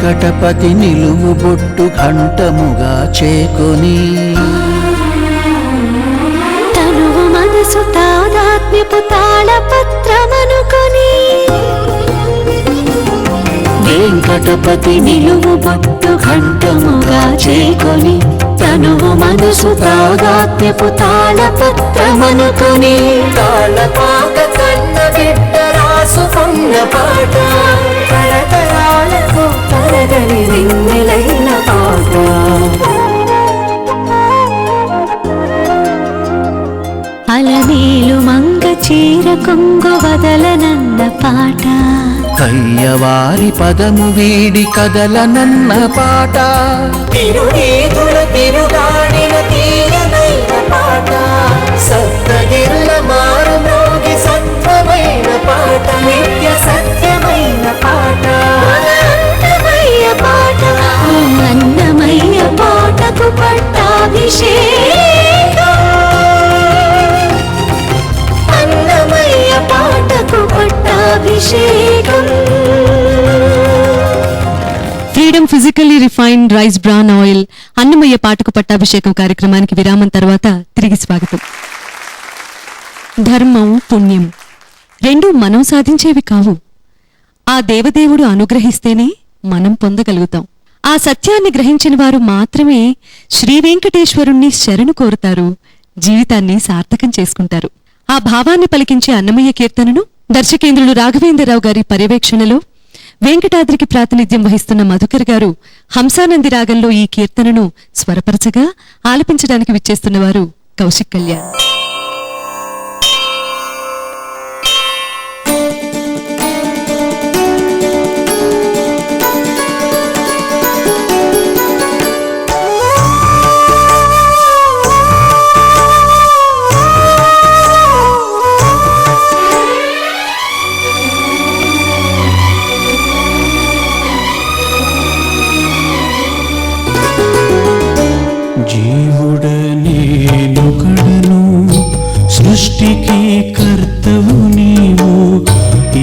వెంకటపతి నిలువు బొట్టు ఘంటముగా చేకొని తనువు మనసు తాదాత్మ్యపు తాళపత్రమనుకొని వెంకటపతి నిలువు బొట్టు ఘంటముగా చేకొని తనువు మనసు తాదాత్మ్యపు తాళపత్రమనుకొని తాళపాక కన్న బిడ్డ రాసుకున్న పాట తరతరాలకు తరగని వెన్నెలైన పాట అలమేలు మంగ చీర కొంగు వదలనన్న పాట కయ్యవారి పదము వీడి కదలనన్న పాట తిరునీతుల తిరుగాడిన తీరనైన పాట సప్తగిరుల మారు మ్రోగి సత్వమైన పాట నిత్య సత్యమైన పాట అన్నమయ్య పాట అన్నమయ్య పాటకు పట్టాభిషేకం అన్నమయ్య పాటకు పట్టాభిషేకం. Freedom physically refined rice bran oil Annamayya పాటకు పట్టాభిషేకం కార్యక్రమానికి విరామం తర్వాత తిరిగి స్వాగతం. ధర్మం పుణ్యం రెండూ మనం సాధించేవి కావు. ఆ దేవదేవుడు అనుగ్రహిస్తేనే మనం పొందగలుగుతాం. ఆ సత్యాన్ని గ్రహించిన వారు మాత్రమే శ్రీ వెంకటేశ్వరుణ్ణి శరణు కోరుతారు, జీవితాన్ని సార్థకం చేసుకుంటారు. ఆ భావాన్ని పలికించే అన్నమయ్య కీర్తనను దర్శకేంద్రులు రాఘవేంద్రరావు గారి పర్యవేక్షణలో వెంకటాద్రికి ప్రాతినిధ్యం వహిస్తున్న మధుకర్ గారు హంసానంది రాగంలో ఈ కీర్తనను స్వరపరచగా ఆలపించడానికి విచ్చేస్తున్నవారు కౌశిక్ కళ్యాణ్. జీవుడనేనొకడను సృష్టికి కర్తవు నీవు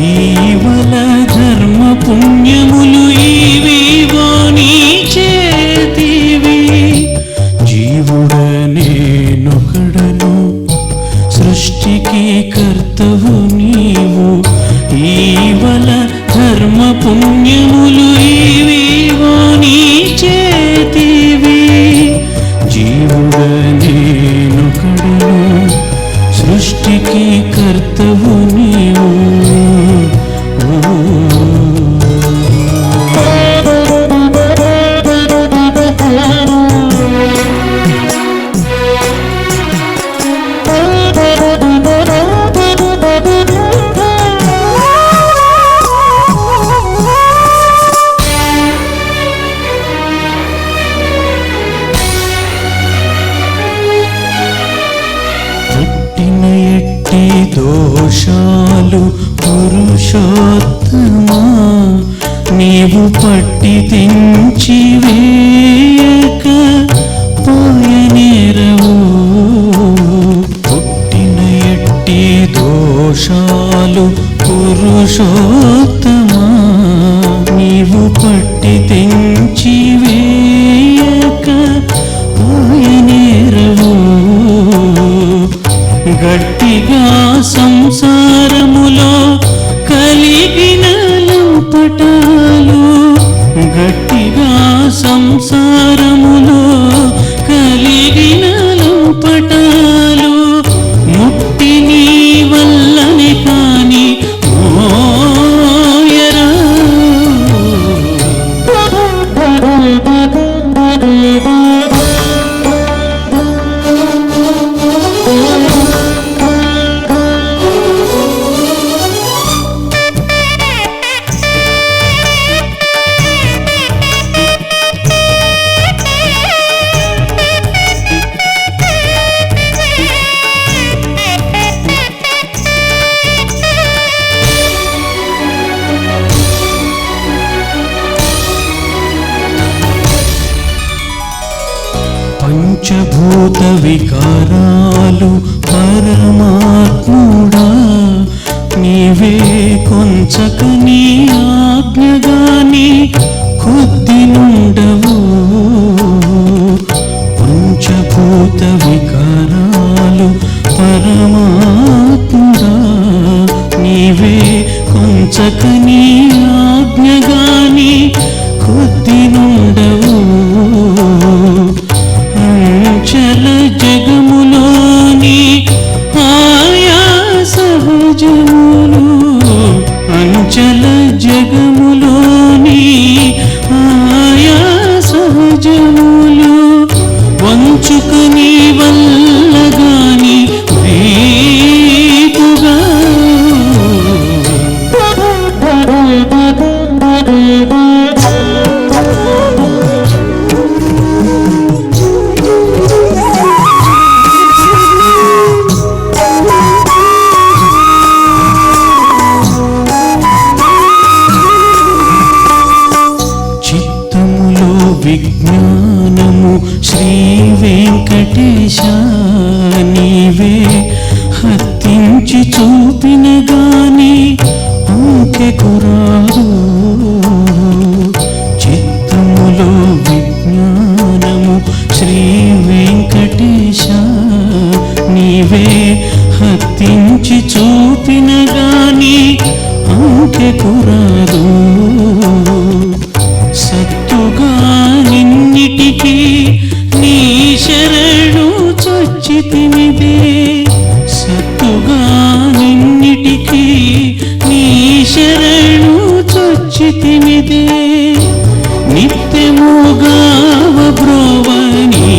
ఈవల ధర్మ పుణ్యములు ఈవివో నీ చేతివి. జీవుడనేనొకడను సృష్టికి కర్తవు నీవు ఈవల ధర్మ పుణ్యములు ఈవివో నీ చేతివి. జీవుడనేనొకడను సృష్టికి కర్తవు నీవు. దోషాలు పురుషోత్తమా నీవు పట్టి తెంచి వేయక పోయనేరవు. పుట్టిన ఎట్టి దోషాలు పురుషోత్తమా నీవు పట్టి తెంచి వేయక పోయనేరవు. గట్టిగా సంసారములో కలిగిన లంపటాలు గట్టిగా సంసారములో కలిగిన లంపటాలు ముట్టి నీ వల్లనే కాని మోయరా. పంచభూత వికారాలు పరమాత్ముడా నీవే కొంచక నీ ఆజ్ఞగాని కొత్త కొంచకని ఆజ్ఞగాని కొద్ది నుండవు అంచల జగములోని ఆయా సహజములు అంచల జగములోని ఆయా సహజములు వంచుకని వల్లగాని రేపుగా చిత్తములో విజ్ఞానము శ్రీ వెంకటేశ నీవే హత్తించి చూపిన గాని అంకెకురాదు చిత్తములో విజ్ఞానము శ్రీ వెంకటేశ నీవే హత్తించి చూపిన గాని అంకెకురాదు సత్తుగా నిన్నిటికి నీ శరణు చొచ్చితిమిదే సత్తుగా నిన్నిటికి నీ శరణు చొచ్చితిమిదే నిత్యముగావ బ్రోవని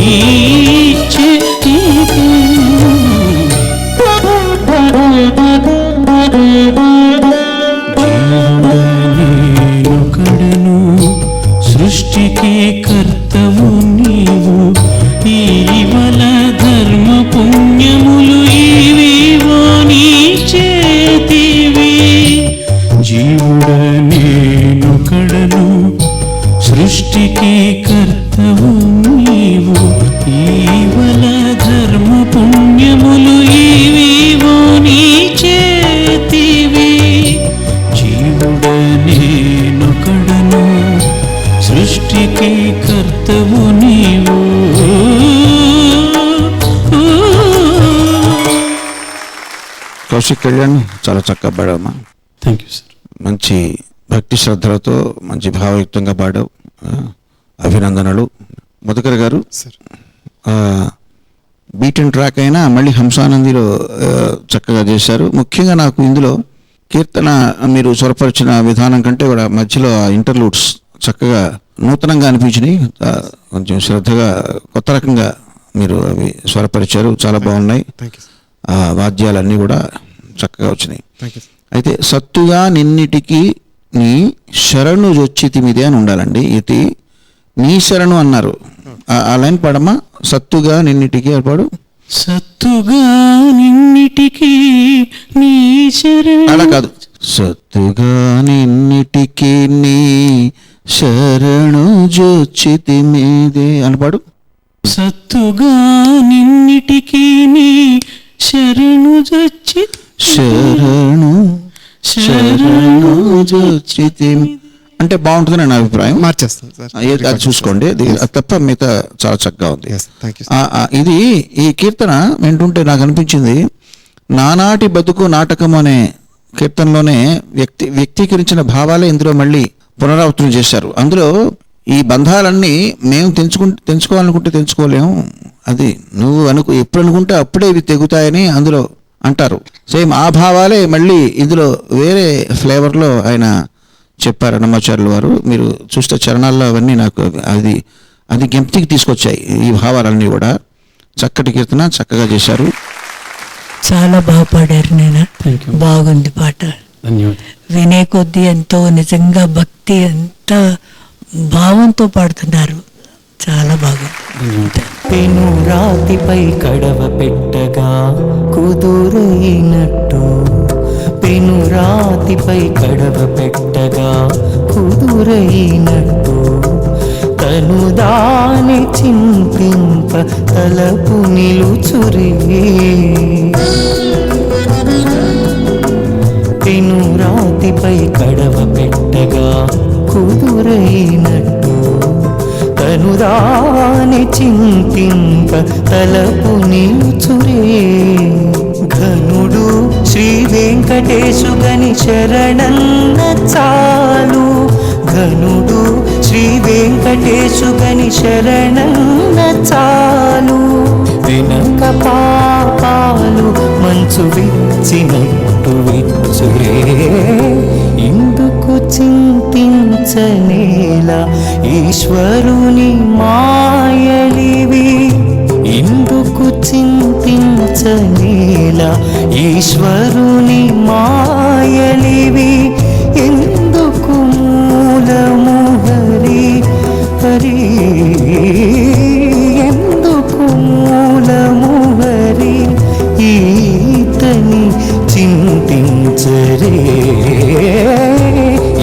కడను సృష్టికి కర్తవు నీవు ఈవల ధర్మ పుణ్యములు ఇవివో నీ చేతివి జీవుడ నేను కడను సృష్టికి కర్తవు నీవు ఈవల ధర్మ పుణ్యములు ఇవివో నీ చేతివి జీవుడ నేను కడను సృష్టికి కర్తవు నీవు కౌశిక్ కళ్యాణ్ చాలా చక్కగా పాడావమ్మా. Thank you sir. మంచి భక్తి శ్రద్ధలతో మంచి భావయుక్తంగా పాడావు. అభినందనలు. మధుకర్ గారు, బీట్ అండ్ ట్రాక్ అయినా మళ్ళీ హంసానందిలో చక్కగా చేశారు. ముఖ్యంగా నాకు ఇందులో కీర్తన మీరు స్వరపరిచిన విధానం కంటే కూడా మధ్యలో ఇంటర్లూడ్స్ చక్కగా నూతనంగా అనిపించినాయి. కొంచెం శ్రద్ధగా కొత్త రకంగా మీరు అవి స్వరపరిచారు. చాలా బాగున్నాయి. వాద్యాలన్నీ కూడా చక్కగా వచ్చినాయి. అయితే సత్తుగా నిన్నిటికి నీ శరణు జొచ్చితిమిదే అని ఉండాలండి. ఇది నీ శరణు అన్నారు. ఆ లైన్ పాడమ్మా. సత్తుగా నిన్నిటికి పాడు. సత్తుగా నిన్నిటికి నీ శరణు. అలా కాదు. సత్తుగా నిన్నిటికి నీ శరణు జొచ్చితిమిదే అని పాడు. సత్తుగా నిన్నిటికి నీ శరణు జొచ్చి శరణు శరణు జొచ్చితిమి అంటే బాగుంటుందని నా అభిప్రాయం. మార్చేస్తాను సార్. అది చూసుకోండి. అది తప్ప మిగతా చాలా చక్కగా ఉంది. Thank you. ఇది ఈ కీర్తన వింటుంటే నాకు అనిపించింది, నానాటి బతుకు నాటకం అనే కీర్తనలోనే వ్యక్తీకరించిన భావాలే ఇందులో మళ్ళీ పునరావృతం చేశారు. అందులో ఈ బంధాలన్నీ మేము తెంచుకోవాలనుకుంటే తెంచుకోలేము, అది నువ్వు ఎప్పుడు అనుకుంటే అప్పుడే ఇవి తెగుతాయని అందులో అంటారు. సేమ్ ఆ భావాలే మళ్ళీ ఇందులో వేరే ఫ్లేవర్లో ఆయన చెప్పారు అన్నమాచార్యులు వారు. మీరు చూస్తే చరణాల్లో అవన్నీ నాకు అది జ్ఞప్తికి తీసుకొచ్చాయి. ఈ భావాలన్నీ కూడా చక్కటి కీర్తన చక్కగా చేశారు. చాలా బాగా పాడారు. నేను బాగుంది పాట. ధన్యవాదాలు. వినే కొద్దీ ఎంతో నిజంగా భక్తి ఎంత భావంతో పాడుతున్నారు. చాలా బాగుంది. పెను రాతిపై కడవ పెట్టగా కుదురైనట్టు, పెను రాతిపై కడవ పెట్టగా కుదురైనట్టు, తను దాని చింతింప తలపు నిలుచురే. పెను రాతిపై కడవ పెట్టగా కుదురైనట్టు, తను దాని చింతింప తలపు నిలుచురే. ఘనుడు శ్రీ వెంకటేశు గని శరణన్న చాలు, ఘనుడు శ్రీ వెంకటేశు గని శరణన్న చాలు. వెనక పాపాలు మంచు విచ్చినట్టు విచ్చురే, ఇందుకు చింతించనేలా ఈశ్వరుని మాయలివి, ఇందుకు చింతించనేలా ఈశ్వరుని మాయలివి. ఎందుకు మూలము హరి హరి, ఎందుకు మూలము హరి, ఈతని చింతించరే,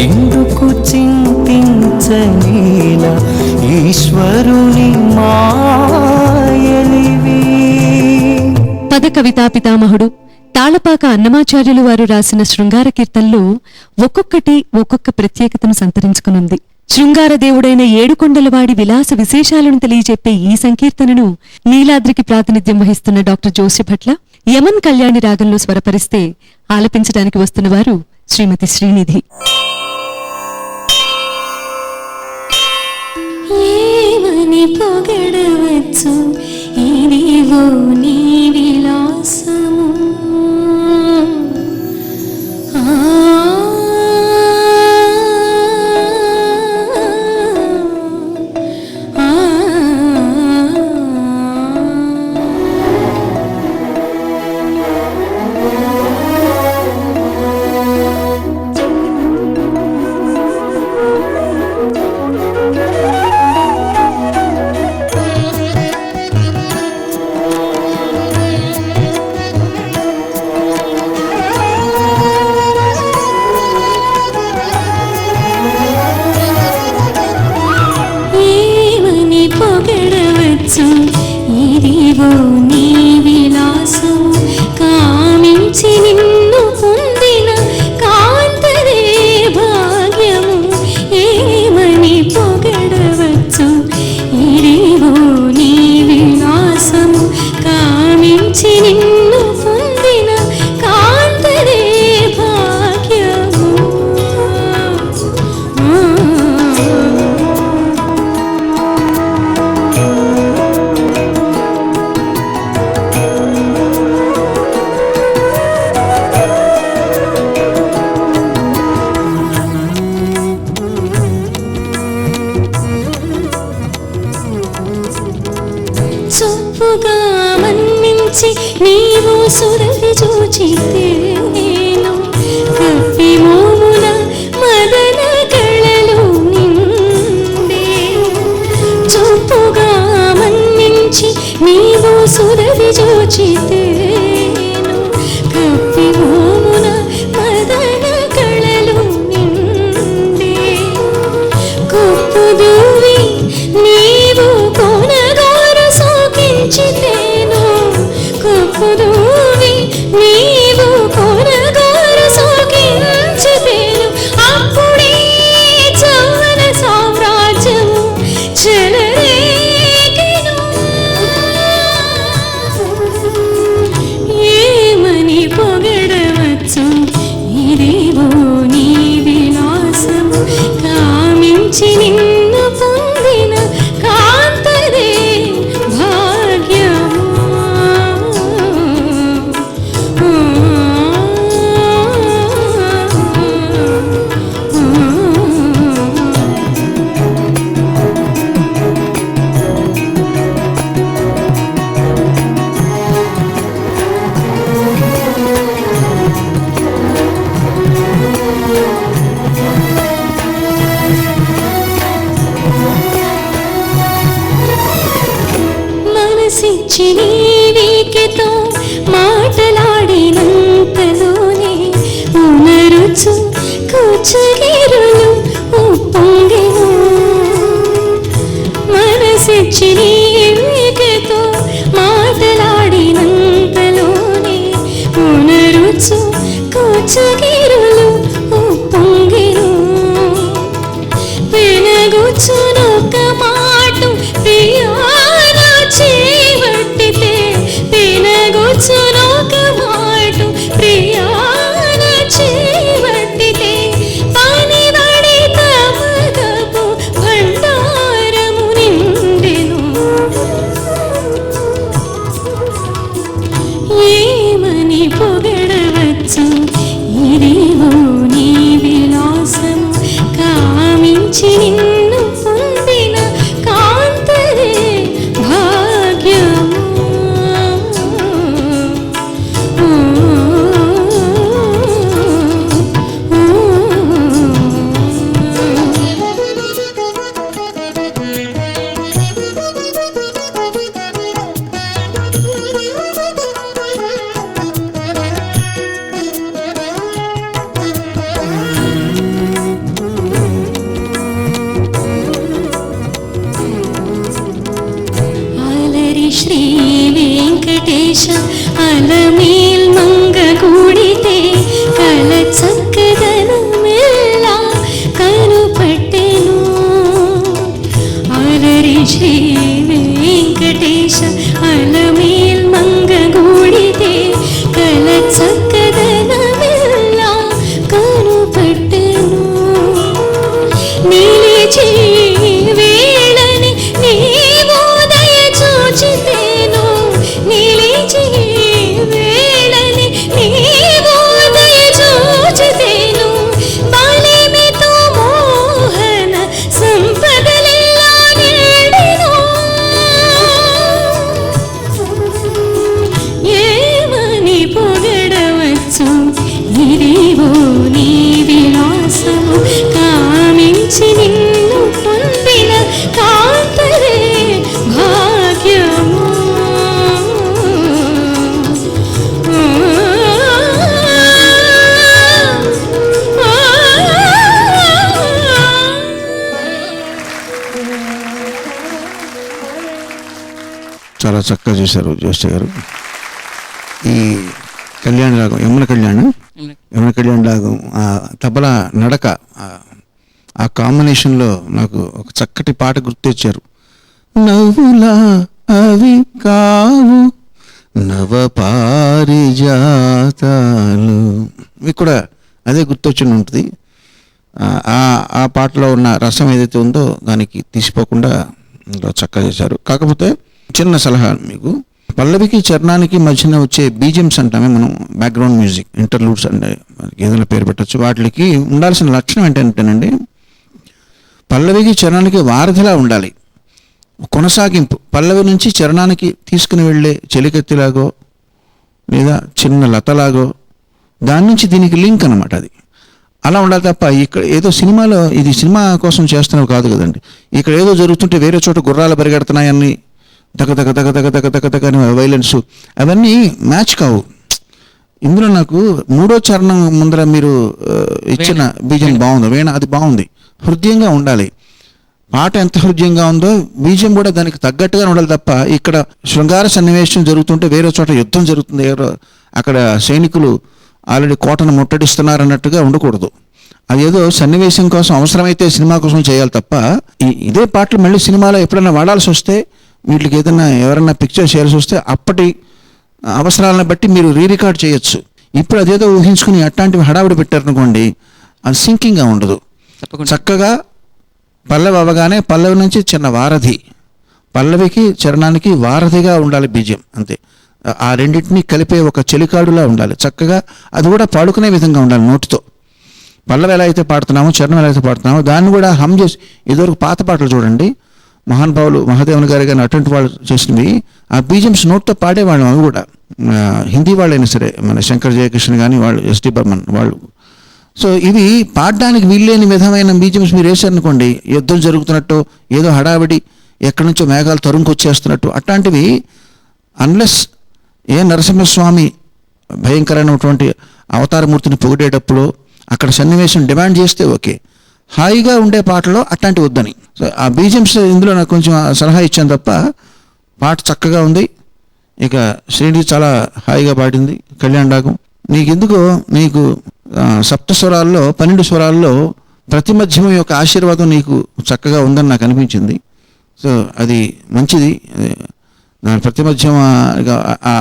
ఎందుకు చింతించనేలా ఈశ్వరుని మాయలివి. పద కవితా పితామహుడు తాళపాక అన్నమాచార్యులు వారు రాసిన శృంగార కీర్తనలో ఒక్కొక్కటి ఒక్కొక్క ప్రత్యేకతను సంతరించుకునుంది. శృంగార దేవుడైన ఏడుకొండలవాడి విలాస విశేషాలను తెలియజెప్పే ఈ సంకీర్తనను నీలాద్రికి ప్రాతినిధ్యం వహిస్తున్న డాక్టర్ జోసెఫ్ భట్ల యమన్ కళ్యాణి రాగంలో స్వరపరిస్తే ఆలపించడానికి వస్తున్న వారు శ్రీమతి శ్రీనిధి. ఏమని పొగడవచ్చు ఇదిగో నీ విలాసము, ఇదిగో నీ విలాసము, కామించి నిన్ను పొందిన కాంతరే భాగ్యము. ఏమని పొగడవచ్చు ఇదిగో నీ విలాసము, కామించి నిన్ను పొందిన కాంతరే భాగ్యము. చొప్పుగా మన్నించి నీవు సురభి చూచితేను, కప్పి మోమున మదన కళలు నిండే. చొప్పుగా మన్నించి నీవు సురభి చూచితేను, కప్పి మోమున మదన కళలు నిండే. కొప్పు దూవి నీవు కొనగోరు సోకించితేను, కొప్పు దూవి నీవు కొనగోరు సోకించితేను. అప్పుడే చవన సామ్రాజ్యము చెలరేగెను. ఏమని పొగడవచ్చు ఇదిగో నీ విలాసము, కామించి నిన్ను పొందిన కాంతరే భాగ్యము. మనసిచ్చి నీవికెతో మాటలాడినంతలోనే ఉనరుచు కుచగిరులు ఉప్పొంగెను. మనసిచ్చి నీవికెతో మాటలాడినంతలోనే ఉనరుచు కుచగిరులు ఉప్పొంగెను. పెనగుచునొక మాటు ప్రియాన చేవట్టితే, పెనగుచునొక మాటు ప్రియా అలమేల్ మంగ కూడితే కల చక్కదనమెల్ల కనుపట్టెను అలరి శ్రీ వెంకటేశ అలమేల్ మంగ కూడితే కల చక్కదనమెల్ల కనుపట్టెను నిలిచి వేళని నీవు దయ చూచితేను నిలిచి వేళని నీవు దయ చూచితేను బాలిమితో మోహన సంపదలెల్లా నిండెను ఏమని పొగడవచ్చు ఇదిగో నీ విలాసము కామించి నిన్ను పొందిన కాంతరే భాగ్యము చాలా చక్కగా చేశారు జోష్య గారు. ఈ కళ్యాణ రాగం యమున కళ్యాణ రాగం ఆ తబలా నడక ఆ కాంబినేషన్లో నాకు ఒక చక్కటి పాట గుర్తొచ్చారు. నవ్వులా అవి కావు నవ పారిజాతాలు, మీకు కూడా అదే గుర్తొచ్చి ఉంటుంది. ఆ పాటలో ఉన్న రసం ఏదైతే ఉందో దానికి తీసిపోకుండా చక్కగా చేశారు. కాకపోతే చిన్న సలహా మీకు, పల్లవికి చరణానికి మధ్యన వచ్చే బీజిఎమ్స్ అంటామే మనం, బ్యాక్గ్రౌండ్ మ్యూజిక్ ఇంటర్లూడ్స్ అంటే ఏదైనా పేరు పెట్టచ్చు, వాటికి ఉండాల్సిన లక్షణం ఏంటంటేనండి పల్లవికి చరణానికి వారధిలా ఉండాలి, కొనసాగింపు. పల్లవి నుంచి చరణానికి తీసుకుని వెళ్ళే చెలికత్తిలాగో లేదా చిన్న లతలాగో దాని నుంచి దీనికి లింక్ అనమాట. అది అలా ఉండాలి తప్ప ఇక్కడ ఏదో సినిమాలో ఇది సినిమా కోసం చేస్తున్నవి కాదు కదండి. ఇక్కడ ఏదో జరుగుతుంటే వేరే చోట గుర్రాలు పరిగెడుతున్నాయని దగ దగ దగ దగ దగ దగ దగ అని వైలెన్స్ అవన్నీ మ్యాచ్ కావు. ఇందులో నాకు మూడో చరణం ముందర మీరు ఇచ్చిన బీజం బాగుంది, వీణ అది బాగుంది, హృదయంగా ఉండాలి. పాట ఎంత హృదయంగా ఉందో బీజం కూడా దానికి తగ్గట్టుగా ఉండాలి తప్ప ఇక్కడ శృంగార సన్నివేశం జరుగుతుంటే వేరే చోట యుద్ధం జరుగుతుంది, అక్కడ సైనికులు ఆల్రెడీ కోటను ముట్టడిస్తున్నారు అన్నట్టుగా ఉండకూడదు. అదేదో సన్నివేశం కోసం అవసరమైతే సినిమా కోసం చేయాలి తప్ప ఇదే పాటలు మళ్ళీ సినిమాలో ఎప్పుడైనా వాడాల్సి వస్తే, వీటికి ఏదైనా ఎవరైనా పిక్చర్ చేయాల్సి వస్తే అప్పటి అవసరాలను బట్టి మీరు రీరికార్డ్ చేయొచ్చు. ఇప్పుడు అదేదో ఊహించుకుని అట్లాంటివి హడావిడి పెట్టారనుకోండి, అది సింకింగ్గా ఉండదు. చక్కగా పల్లవి అవగానే పల్లవి నుంచి చిన్న వారధి, పల్లవికి చరణానికి వారధిగా ఉండాలి బీజం, అంతే. ఆ రెండింటినీ కలిపే ఒక చెలికాడులా ఉండాలి చక్కగా. అది కూడా పాడుకునే విధంగా ఉండాలి నోటితో. పల్లవి ఎలా అయితే పాడుతున్నామో చరణం ఎలా అయితే పాడుతున్నామో దాన్ని కూడా హమ్ చేసి, ఇదివరకు పాత పాటలు చూడండి, మహానుభావులు మహాదేవన్ గారు కానీ అటువంటి వాళ్ళు చేసినవి ఆ బీజమ్స్ నోట్తో పాడేవాళ్ళం. అవి కూడా హిందీ వాళ్ళైనా సరే, మన శంకర్ జయకృష్ణ కానీ వాళ్ళు, ఎస్డి బర్మన్ వాళ్ళు. సో ఇవి పాడడానికి వీల్లేని విధమైన బీజమ్స్ మీరు వేశారనుకోండి, యుద్ధం జరుగుతున్నట్టు, ఏదో హడావిడి ఎక్కడి నుంచో మేఘాలు తరుముకొచ్చేస్తున్నట్టు, అట్లాంటివి అన్లెస్ నరసింహస్వామి భయంకరమైనటువంటి అవతారమూర్తిని పొగిడేటప్పుడు అక్కడ సన్నివేశం డిమాండ్ చేస్తే ఓకే, హాయిగా ఉండే పాటలో అట్లాంటి వద్దని. సో ఆ బీజమ్స్ ఇందులో నాకు కొంచెం సలహా ఇచ్చాను తప్ప పాట చక్కగా ఉంది. ఇక శ్రేణి చాలా హాయిగా పాడింది కళ్యాణ రాగం. నీకు సప్త స్వరాల్లో 12 స్వరాల్లో ప్రతి మధ్యమం యొక్క ఆశీర్వాదం నీకు చక్కగా ఉందని నాకు అనిపించింది. సో అది మంచిది. దాని ప్రతి మధ్యం ఆ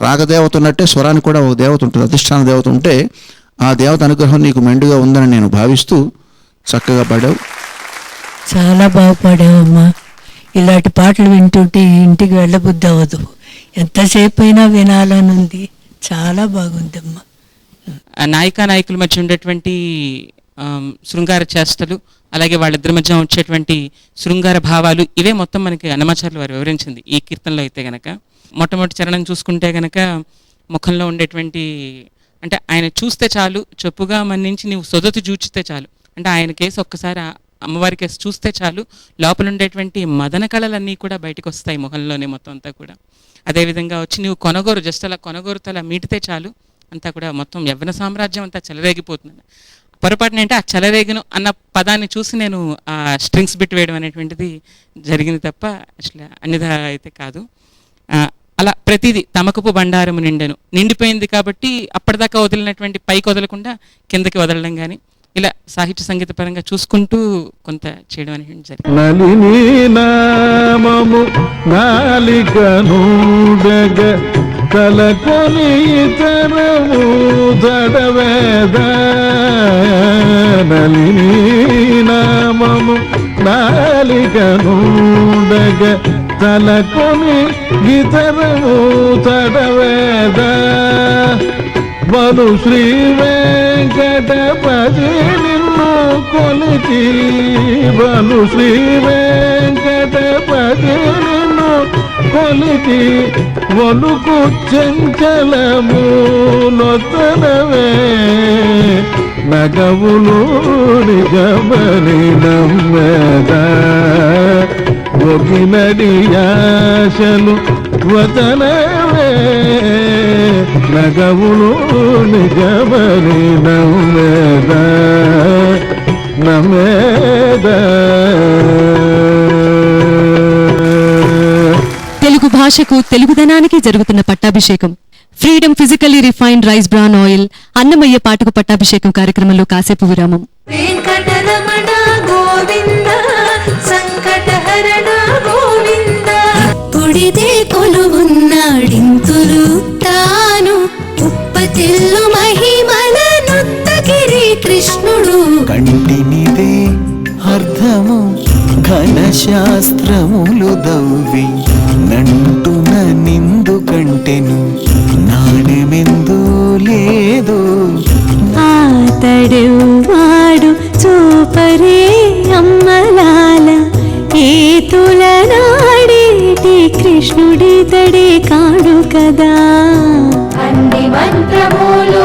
రాగదేవత ఉన్నట్టే స్వరానికి కూడా ఒక దేవత ఉంటుంది, అధిష్టాన దేవత ఉంటే ఆ దేవత అనుగ్రహం నీకు మెండుగా ఉందని నేను భావిస్తూ చక్కగా పాడావు. చాలా బాగా పాడావమ్మా. ఇలాంటి పాటలు వింటుంటే ఇంటికి వెళ్ళబుద్ధి అవ్వదు, ఎంతసేపు అయినా వినాలనుంది. చాలా బాగుందమ్మా. నాయకుల మధ్య ఉండేటువంటి శృంగార చేష్టలు, అలాగే వాళ్ళిద్దరి మధ్య వచ్చేటువంటి శృంగార భావాలు, ఇవే మొత్తం మనకి అన్నమాచార్యులు వారు వివరించింది ఈ కీర్తనలో. అయితే గనక మొట్టమొదటి చరణం చూసుకుంటే గనక ముఖంలో ఉండేటువంటి, అంటే ఆయన చూస్తే చాలు, చెప్పుగా మన్నించి నీవు సొదతు చూచితే చాలు, అంటే ఆయన కేసు ఒక్కసారి అమ్మవారి కేసు చూస్తే చాలు, లోపల ఉండేటువంటి మదన కళలన్నీ కూడా బయటకు వస్తాయి ముఖంలోనే మొత్తం అంతా కూడా. అదేవిధంగా వచ్చి నువ్వు కొనగోరు, జస్ట్ అలా కొనగోరుతో అలా మీటితే చాలు, అంతా కూడా మొత్తం యవ్వన సామ్రాజ్యం అంతా చెలరేగిపోతుంది. పొరపాటున అంటే ఆ చెలరేగను అన్న పదాన్ని చూసి నేను ఆ స్ట్రింగ్స్ బిట్ వేయడం అనేటువంటిది జరిగింది తప్ప అసలు అన్నిదా అయితే కాదు. అలా ప్రతిదీ తమకపు బండారము నిండిపోయింది కాబట్టి అప్పటిదాకా వదిలినటువంటి పైకి వదలకుండా కిందకి వదలడం కానీ ఇలా సాహిత్య సంగీత పరంగా చూసుకుంటూ కొంత చేయడం అనేది జరిగింది. నలిని నామము నాలికనుడగ తలకొని ఇతరము దడవేద. నలిని నామము నాలికనుడగ తలకొని ఇతరము తడవేద. బలు శ్రీ వెంకటపతి నిన్ను కొలిచి, బలు శ్రీ వెంకటపతి నిన్ను కొలిచి, ఒలుకు చెంచలము నొత్తనవే నగవులు నిజమని నమ్మెద. ఒకినడి ఆశలు వదనవే నగవులు నిజమని నమ్మెద నమ్మెద. తెలుగు భాషకు తెలుగుదనానికి జరుగుతున్న పట్టాభిషేకం. Freedom physically refined rice bran oil Annamayya పాటకు పట్టాభిషేకం కార్యక్రమంలో కాసేపు విరామం. వెంకటరమణ గోవింద సంకటహరణ గోవింద. పొడిదే కొలువున్నాడింతులు తాను ఉప్పతిల్లు మహిమల నుత్తగిరి కృష్ణుడు. కంటినిదే అర్థము ఘన శాస్త్రములు దవ్వి నంటున నిందు కంటెను నాణ్యమెందు లేదు. ఆతడెవ్వాడు చూపరే అమ్మలాల ఏతుల నాడేటి కృష్ణుడితడే కాడు కదా. అన్ని మంత్రములు